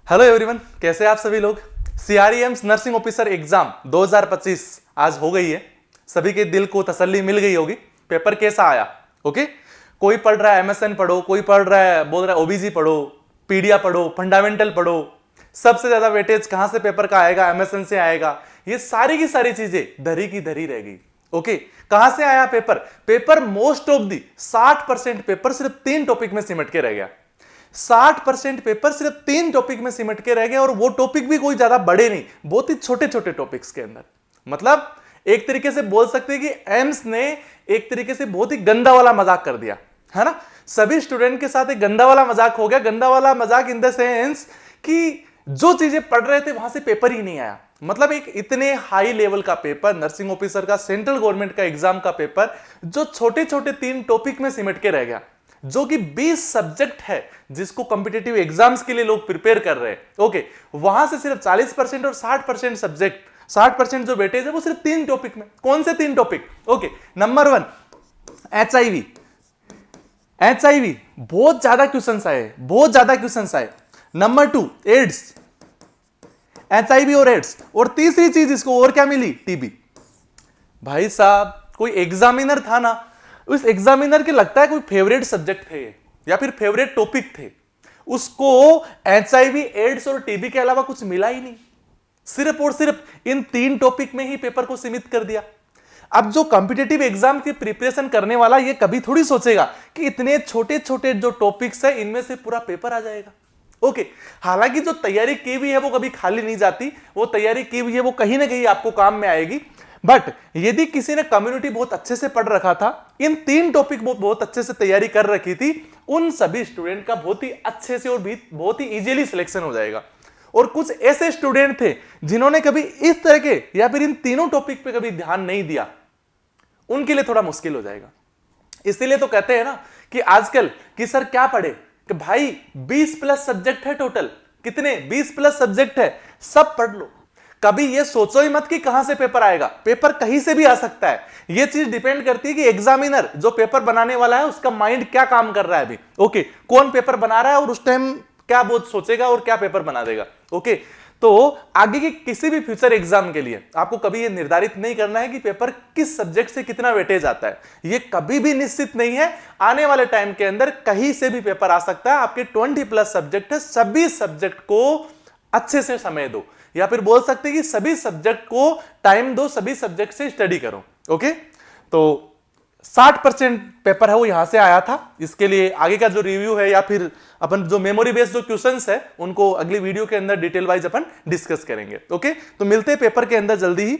Hello everyone, कैसे हैं आप सभी लोग। सीआरईएम्स नर्सिंग ऑफिसर एग्जाम 2025 आज हो गई है। सभी के दिल को तसल्ली मिल गई होगी। पेपर कैसा आया? ओके, कोई पढ़ रहा है एमएसएन पढ़ो, कोई पढ़ रहा है बोल रहा है ओबीजी पढ़ो, पीडिया पढ़ो, फंडामेंटल पढ़ो। सबसे ज्यादा वेटेज कहां से पेपर का आएगा? एमएसएन से आएगा। ये सारी की सारी चीजें धरी की धरी रह गई। ओके, कहां से आया paper? Paper most of the 60% paper सिर्फ 3 टॉपिक में सिमट के रह गया। 60% पेपर सिर्फ 3 टॉपिक में सिमट के रह गए, और वो टॉपिक भी कोई ज्यादा बड़े नहीं, बहुत ही छोटे छोटे टॉपिक्स के अंदर। मतलब एक तरीके से बोल सकते हैं कि एम्स ने एक तरीके से बहुत ही गंदा वाला मजाक कर दिया है ना। सभी स्टूडेंट के साथ एक गंदा वाला मजाक हो गया। गंदा वाला मजाक इन द सेंस कि जो चीजें पढ़ रहे थे वहां से पेपर ही नहीं आया। मतलब एक इतने हाई लेवल का पेपर, नर्सिंग ऑफिसर का सेंट्रल गवर्नमेंट का एग्जाम का पेपर, जो छोटे छोटे 3 टॉपिक में सिमट के रह गया, जो कि 20 सब्जेक्ट है जिसको कॉम्पिटिटिव एग्जाम्स के लिए लोग प्रिपेयर कर रहे हैं। ओके, वहां से सिर्फ 40% और 60% सब्जेक्ट, 60% जो वेटेज है वो सिर्फ 3 टॉपिक में। कौन से 3 topic? Okay, number 1 HIV. HIV बहुत ज्यादा क्वेश्चंस आए, बहुत ज्यादा क्वेश्चंस आए। नंबर 2 एड्स, एचआईवी और एड्स। और तीसरी चीज इसको और क्या मिली? टीबी। भाई साहब, कोई एग्जामिनर था ना, उस एग्जामिनर के लगता है कोई फेवरेट सब्जेक्ट थे या फिर फेवरेट टॉपिक थे, उसको एचआईवी, एड्स और टीबी के अलावा कुछ मिला ही नहीं। सिर्फ और सिर्फ इन 3 टॉपिक में ही पेपर को सीमित कर दिया। अब जो कॉम्पिटिटिव एग्जाम की प्रिपरेशन करने वाला ये कभी थोड़ी सोचेगा कि इतने छोटे छोटे जो टॉपिक्स है इनमें से पूरा पेपर आ जाएगा। ओके, हालांकि जो तैयारी की हुई है वो कभी खाली नहीं जाती, वो तैयारी की हुई है वो कहीं ना कहीं आपको काम में आएगी। बट यदि किसी ने कम्युनिटी बहुत अच्छे से पढ़ रखा था, इन 3 टॉपिक बहुत अच्छे से तैयारी कर रखी थी, उन सभी स्टूडेंट का बहुत ही अच्छे से और भी बहुत ही इजीली सिलेक्शन हो जाएगा। और कुछ ऐसे स्टूडेंट थे जिन्होंने कभी इस तरह के या फिर इन तीनों टॉपिक पे कभी ध्यान नहीं दिया, उनके लिए थोड़ा मुश्किल हो जाएगा। इसीलिए तो कहते हैं ना कि आजकल कि सर क्या पढ़े, कि भाई 20+ सब्जेक्ट है टोटल। कितने? 20+ सब्जेक्ट है, सब पढ़ लो। कभी ये सोचो ही मत कि कहां से पेपर आएगा। पेपर कहीं से भी आ सकता है। ये चीज डिपेंड करती है कि एग्जामिनर जो पेपर बनाने वाला है उसका माइंड क्या काम कर रहा है अभी। ओके, कौन पेपर बना रहा है और उस टाइम क्या बहुत सोचेगा और क्या पेपर बना देगा। ओके, तो आगे के किसी भी फ्यूचर एग्जाम के लिए आपको कभी यह निर्धारित नहीं करना है कि पेपर किस सब्जेक्ट से कितना वेटेज आता है। यह कभी भी निश्चित नहीं है। आने वाले टाइम के अंदर कहीं से भी पेपर आ सकता है। आपके 20+ सब्जेक्ट है, सभी सब्जेक्ट को अच्छे से समय दो, या फिर बोल सकते हैं कि सभी सब्जेक्ट को टाइम दो, सभी सब्जेक्ट से स्टडी करो। ओके, तो 60% पेपर है वो यहां से आया था। इसके लिए आगे का जो रिव्यू है या फिर अपन जो मेमोरी बेस्ड जो क्वेश्चंस है उनको अगली वीडियो के अंदर डिटेल वाइज अपन डिस्कस करेंगे। ओके, तो मिलते हैं पेपर के अंदर जल्दी ही।